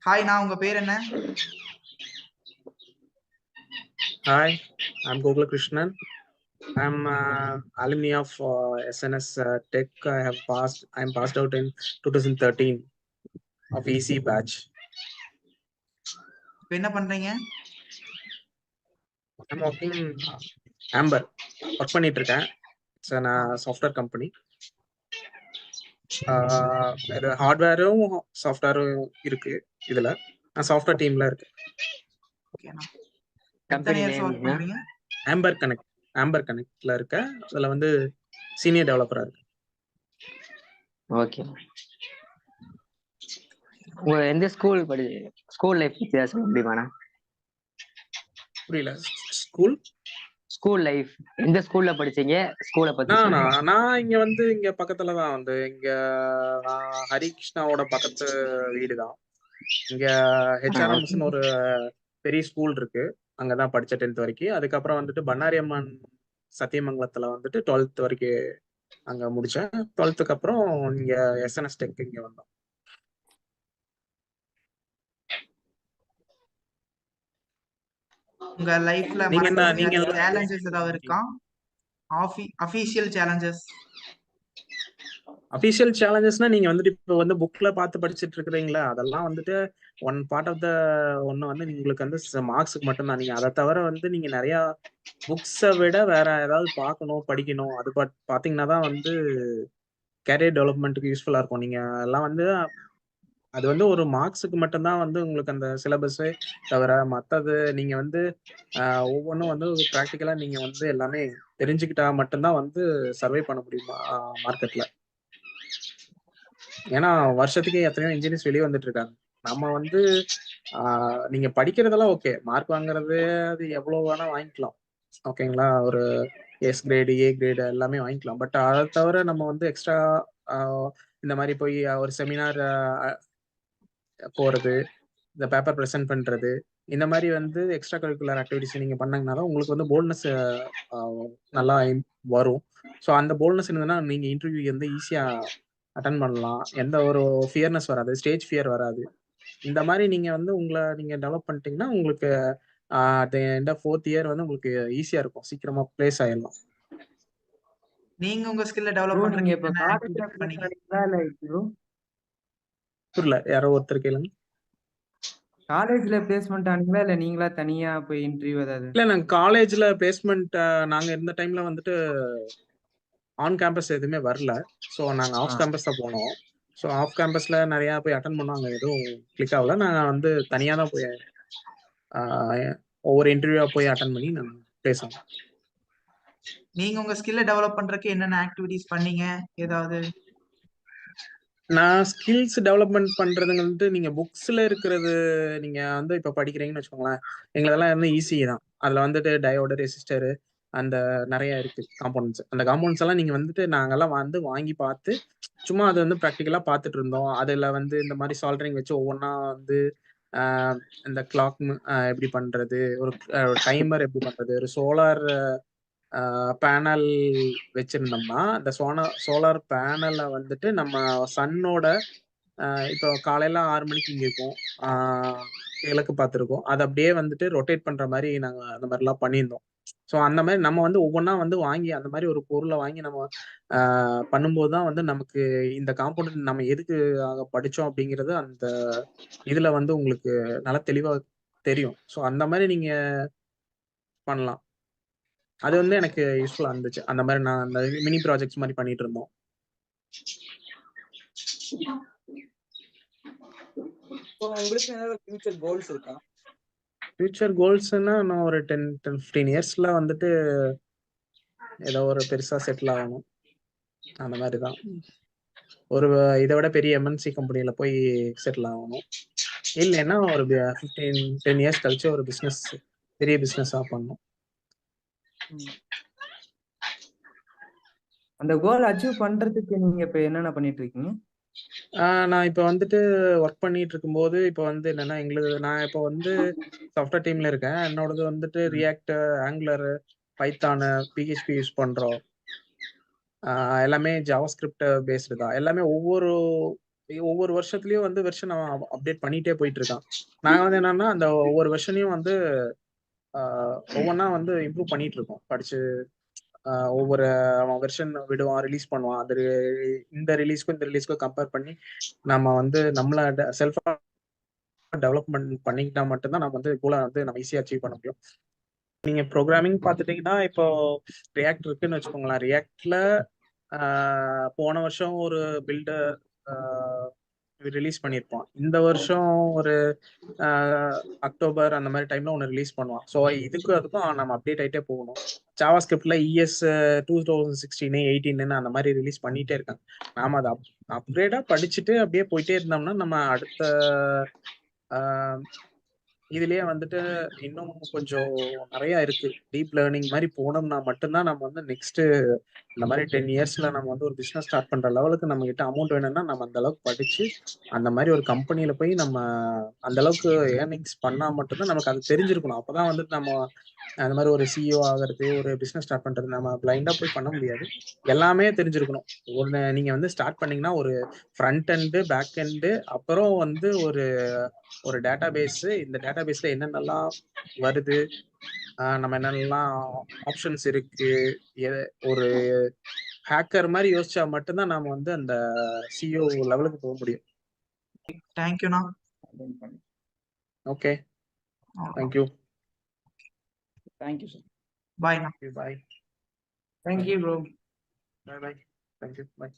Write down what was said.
Hi, நான் உங்க பேர் என்ன? Hi, I'm Gokula Krishnan. I'm alumni of SNS Tech. I'm passed out in 2013 of EC batch. இப்ப என்ன பண்றீங்க? I'm working Amber. ஒர்க் பண்ணிட்டு இருக்கேன். It's software company. இது ஹார்ட்வேரும் சாஃப்ட்வேரும் இருக்கு இதுல. நான் சாஃப்ட்வேர் டீம்ல இருக்கேன். ஓகேண்ணா. எத்தனை கம்பெனி இயர்ஸ் நேம் ஒர்க் பண்றீங்க? ஆம்பர் கனெக்ட்ல இருக்க. அதுல வந்து சீனியர் டெவலப்பரா இருக்கு. ஓகே. உங்க எந்த ஸ்கூல் ஸ்கூல் லைஃப் பத்தி சொல்ல முடியுமாண்ணா? புரியல. ஸ்கூல் லைஃப் எந்த ஸ்கூல்ல படிச்சீங்க? ஸ்கூலை பத்தி நான் இங்க வந்து இங்க பக்கத்துல தான் வந்து இங்க ஹரிகிருஷ்ணாவோட பக்கத்து வீடு தான். இங்க ஹெச்ஆர்எம்ஸ்னு ஒரு பெரிய ஸ்கூல் இருக்கு. அங்கதான் படிச்ச 10th வரைக்கும். அதுக்கப்புறம் வந்துட்டு பண்ணாரி அம்மன் சத்தியமங்கலத்துல வந்துட்டு 12th வரைக்கும் அங்க முடிச்சேன். 12th அப்புறம் இங்க SNS Tech இங்க வந்தோம். உங்க லைஃப்ல சேலஞ்சஸ் ஏதாவது இருக்கா? Official challenges. அபிஷியல் சேலஞ்சஸ்னா நீங்க வந்துட்டு இப்ப வந்து புக்ல பார்த்து படிச்சுட்டு இருக்கிறீங்களா, அதெல்லாம் வந்துட்டு ஒன் பார்ட் ஆஃப் த ஒன்னு வந்து உங்களுக்கு வந்து மார்க்ஸுக்கு மட்டும்தான். நீங்க அதை தவிர வந்து நீங்க நிறைய புக்ஸை விட வேற ஏதாவது பார்க்கணும், படிக்கணும். அது பாத்தீங்கன்னா தான் வந்து கேரியர் டெவலப்மெண்ட்டுக்கு யூஸ்ஃபுல்லா இருக்கும். நீங்க எல்லாம் வந்து அது வந்து ஒரு மார்க்ஸுக்கு மட்டும்தான் வந்து உங்களுக்கு அந்த சிலபஸே தவிர மற்றது நீங்க வந்து ஒவ்வொன்றும் வந்து ப்ராக்டிக்கலா நீங்க வந்து எல்லாமே தெரிஞ்சுக்கிட்டா மட்டும்தான் வந்து சர்வை பண்ண முடியுமா மார்க்கெட்ல. ஏன்னா வருஷத்துக்கு எத்தனையோ இன்ஜினியர்ஸ் வெளியே வந்துட்டு இருக்காங்க. நம்ம வந்து நீங்க படிக்கிறதெல்லாம் ஓகே, மார்க் வாங்குறது அது எவ்வளவு வேணா வாங்கிக்கலாம், ஓகேங்களா. ஒரு எஸ் கிரேடு, ஏ கிரேடு எல்லாமே வாங்கிக்கலாம். பட் அதை தவிர நம்ம வந்து எக்ஸ்ட்ரா இந்த மாதிரி போய் ஒரு செமினார் போறது, இந்த பேப்பர் ப்ரெசென்ட் பண்றது, இந்த மாதிரி வந்து எக்ஸ்ட்ரா கரிக்குலர் ஆக்டிவிட்டிஸ் நீங்க பண்ணீங்கன்னா தான் உங்களுக்கு வந்து போல்ட்னஸ் நல்லா வரும். ஸோ அந்த போல்ட்னஸ் இருந்ததுன்னா நீங்க இன்டர்வியூ வந்து ஈஸியா அட்டன் பண்ணலாம். எந்த ஒரு ஃபியர்னஸ் வராது, ஸ்டேஜ் ஃபியர் வராது. இந்த மாதிரி நீங்க வந்து உங்களை நீங்க டெவலப் பண்ணிட்டீங்கன்னா உங்களுக்கு at end of 4th year வந்து உங்களுக்கு ஈஸியா இருக்கும், சீக்கிரமா பிளேஸ் ஆயிடலாம். நீங்க உங்க ஸ்கில்ல டெவலப் பண்றீங்க இப்ப காலேஜ்ல பண்ணீங்களா இல்ல ப்ரோ? புரியல, யாரோ ஒருத்தர் கேளுங்க. காலேஜ்ல பிளேஸ்மென்ட் ஆனீங்களா இல்ல நீங்களா தனியா போய் இன்டர்வியூ ஏதாவது? இல்ல, நாங்க காலேஜ்ல பிளேஸ்மெண்ட் நாங்க இருந்த டைம்ல வந்துட்டு ஆன் கேம்பஸ் எதுவுமே வரல. ஸோ நாங்கள் ஆஃப் கேம்பஸ் தான் போனோம். ஸோ ஆஃப் கேம்பஸில் நிறையா போய் அட்டன் பண்ணோம். அங்கே எதுவும் கிளிக் ஆகல. நாங்கள் வந்து தனியாக தான் போய் ஒவ்வொரு இன்டர்வியூவாக போய் அட்டன் பண்ணி நாங்கள் பேசணும். நீங்க உங்க ஸ்கில்ல டெவலப் பண்றதுக்கு என்னென்ன ஆக்டிவிட்டிஸ் பண்ணீங்க ஏதாவது? நான் ஸ்கில்ஸ் டெவலப்மெண்ட் பண்றதுங்க வந்துட்டு நீங்க புக்ஸ்ல இருக்கிறது நீங்க வந்து இப்ப படிக்கிறீங்கன்னு வச்சுக்கோங்களேன். எங்களதெல்லாம் வந்து ஈஸி தான். அதுல வந்துட்டு டயோடு, ரெசிஸ்டரு அந்த நிறைய இருக்கு காம்போனன்ட்ஸ். அந்த காம்போனன்ட்ஸ் எல்லாம் நீங்க வந்துட்டு நாங்கெல்லாம் வந்து வாங்கி பார்த்து சும்மா அதை வந்து ப்ராக்டிக்கலா பார்த்துட்டு இருந்தோம். அதுல வந்து இந்த மாதிரி சால்டரிங் வச்சு ஒவ்வொன்றா வந்து இந்த கிளாக் எப்படி பண்றது, ஒரு டைமர் எப்படி பண்றது, ஒரு சோலார் பேனல் வச்சிருந்தோம்னா அந்த சோலார் பேனல்ல வந்துட்டு நம்ம சன்னோட இப்போ காலையில 6 மணிக்கு இங்க இருக்கும், கிழக்கு பார்த்துருக்கோம். அதை அப்படியே வந்துட்டு ரொட்டேட் பண்ற மாதிரி நாங்க அந்த மாதிரிலாம் பண்ணியிருந்தோம். ஸோ அந்த மாதிரி நம்ம வந்து ஒவ்வொன்றா வந்து வாங்கி அந்த மாதிரி ஒரு பொருளை வாங்கி நம்ம பண்ணும்போது தான் வந்து நமக்கு இந்த காம்பவுண்ட் நம்ம எதுக்கு படித்தோம் அப்படிங்கிறது அந்த இதுல வந்து உங்களுக்கு நல்லா தெளிவா தெரியும். ஸோ அந்த மாதிரி நீங்க பண்ணலாம். அது வந்து எனக்கு யூஸ்ஃபுல்லா இருந்துச்சு. அந்த மாதிரி நான் அந்த மினி ப்ராஜெக்ட்ஸ் மாதிரி பண்ணிட்டு இருந்தோம். உங்களுக்கு ஏதாவது ஃபியூச்சர் கோல்ஸ் இருக்கா? ஃபியூச்சர் கோல்ஸ்னா நான் ஒரு 10-15 இயர்ஸ்ல வந்துட்டு ஏதோ ஒரு பெருசா செட்டில் ஆகணும், அந்த மாதிரி தான். ஒரு இதை விட பெரிய எம்என்சி கம்பெனியில போய் செட்டில் ஆகணும். இல்லைன்னா ஒரு 10 இயர்ஸ் கழிச்சு ஒரு பிசினஸ், பெரிய பிசினஸா பண்ணணும். அந்த கோல் அச்சீவ் பண்றதுக்கு நீங்க இப்ப என்னென்ன பண்ணிட்டு இருக்கீங்க? நான் இப்போ வந்துட்டு ஒர்க் பண்ணிட்டு இருக்கும்போது இப்போ வந்து என்னன்னா நான் இப்போ வந்து சாஃப்ட்வேர் டீம்ல இருக்கேன். என்னோடது வந்துட்டு react, angular, Python, PHP use பண்றோம். எல்லாமே ஜாவா ஸ்கிரிப்ட் பேஸ்டு தான். எல்லாமே ஒவ்வொரு ஒவ்வொரு வருஷத்துலயும் வந்து வெர்ஷன் அவன் அப்டேட் பண்ணிட்டே போயிட்டு இருக்கான். நாங்க வந்து என்னன்னா அந்த ஒவ்வொரு வெர்ஷனையும் வந்து ஒவ்வொன்றா வந்து இம்ப்ரூவ் பண்ணிட்டு இருக்கோம். படிச்சு ஒவ்வொரு அவன் வெர்ஷன் விடுவான், ரிலீஸ் பண்ணுவான். அந்த இந்த ரிலீஸ்க்கும் இந்த ரிலீஸ்க்கும் கம்பேர் பண்ணி நம்ம வந்து நம்மள செல்ஃபா டெவலப்மெண்ட் பண்ணிக்கிட்டா மட்டும்தான் நம்ம வந்து கோலை வந்து நம்ம ஈஸியா அச்சீவ் பண்ண முடியும். நீங்க ப்ரோக்ராமிங் பார்த்துட்டீங்கன்னா இப்போ ரியாக்ட் இருக்குன்னு வச்சுக்கோங்களேன். ரியாக்ட்ல போன வருஷம் ஒரு பில்டு ரிலீஸ் பண்ணியிருப்பான். இந்த வருஷம் ஒரு அக்டோபர் அந்த மாதிரி டைம்ல ஒன்று ரிலீஸ் பண்ணுவான். ஸோ இதுக்கும் அதுக்கும் நம்ம அப்டேட் ஆகிட்டே போகணும். ஜாவா ஸ்கிரிப்ட்ல ES 2016 18 அந்த மாதிரி ரிலீஸ் பண்ணிட்டே இருக்காங்க. நாம அதை அப்கிரேடா படிச்சுட்டு அப்படியே போயிட்டே இருந்தோம்னா நம்ம அடுத்த இதுலயே வந்துட்டு இன்னும் கொஞ்சம் நிறைய இருக்கு. டீப் லேர்னிங் மாதிரி போனோம்னா மட்டும்தான் நம்ம வந்து நெக்ஸ்ட் இந்த மாதிரி 10 இயர்ஸ்ல நம்ம வந்து ஒரு பிசினஸ் ஸ்டார்ட் பண்ற லெவலுக்கு நம்ம கிட்ட அமௌண்ட் வேணும்னா நம்ம அந்த அளவுக்கு படிச்சு அந்த மாதிரி ஒரு கம்பெனில போய் நம்ம அந்த அளவுக்கு ஏர்னிங்ஸ் பண்ணா மட்டும்தான் நமக்கு அது தெரிஞ்சிருக்கணும். அப்பதான் வந்துட்டு நம்ம அந்த மாதிரி ஒரு CEO ஆகிறது, ஒரு பிசினஸ் ஸ்டார்ட் பண்றது நம்ம பிளைண்டா போய் பண்ண முடியாது. எல்லாமே தெரிஞ்சிருக்கணும். நீங்க வந்து ஸ்டார்ட் பண்ணீங்கன்னா ஒரு ஃப்ரண்ட் எண்டு, பேக் எண்டு, அப்புறம் வந்து ஒரு டேட்டா பேஸ். இந்த டேட்டா பேஸ்ல என்னென்னலாம் வருது, நம்ம என்னென்னலாம் ஆப்ஷன்ஸ் இருக்கு, ஒரு ஹேக்கர் மாதிரி யோசிச்சா மட்டும்தான் நாம வந்து அந்த CEO லெவலுக்கு போக முடியும். தேங்க்யூண்ணா. Okay, thank you. Thank you sir. பாய்ண்ணா. Bye. Thank you bro. Bye. Thank you. பாய்.